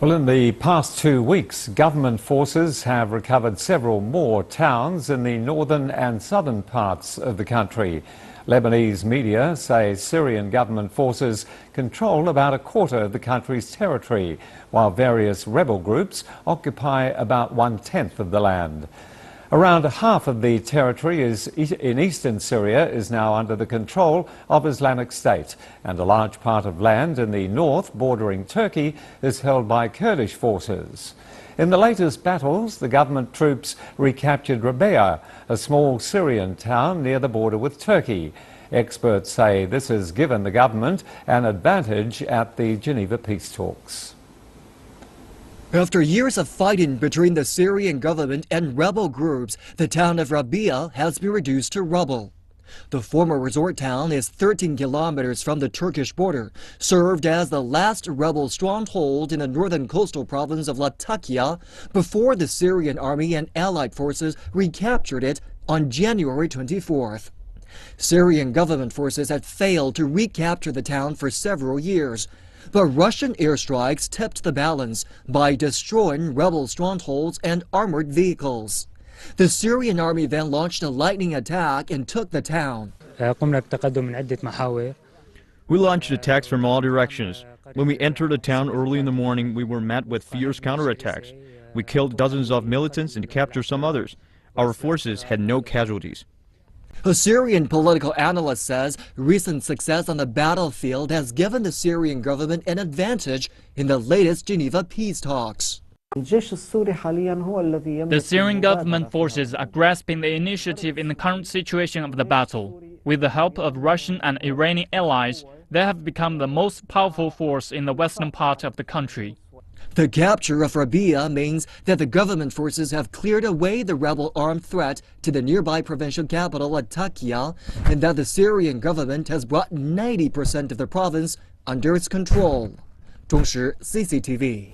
Well, in the past 2 weeks, government forces have recovered several more towns in the northern and southern parts of the country. Lebanese media say Syrian government forces control about a quarter of the country's territory, while various rebel groups occupy about 1/10 of the land. Around half of the territory in eastern Syria is now under the control of Islamic State, and a large part of land in the north bordering Turkey is held by Kurdish forces. In the latest battles, the government troops recaptured Rabea, a small Syrian town near the border with Turkey. Experts say this has given the government an advantage at the Geneva peace talks. After years of fighting between the Syrian government and rebel groups, the town of Rabea has been reduced to rubble. The former resort town is 13 kilometers from the Turkish border, served as the last rebel stronghold in the northern coastal province of Latakia before the Syrian army and allied forces recaptured it on January 24th. Syrian government forces had failed to recapture the town for several years, but Russian airstrikes tipped the balance by destroying rebel strongholds and armored vehicles. The Syrian army then launched a lightning attack and took the town. We launched attacks from all directions. When we entered the town early in the morning, we were met with fierce counterattacks. We killed dozens of militants and captured some others. Our forces had no casualties. A Syrian political analyst says recent success on the battlefield has given the Syrian government an advantage in the latest Geneva peace talks. The Syrian government forces are grasping the initiative in the current situation of the battle. With the help of Russian and Iranian allies, they have become the most powerful force in the western part of the country. The capture of Rabea means that the government forces have cleared away the rebel armed threat to the nearby provincial capital Latakia, and that the Syrian government has brought 90% of the province under its control. 中时 CCTV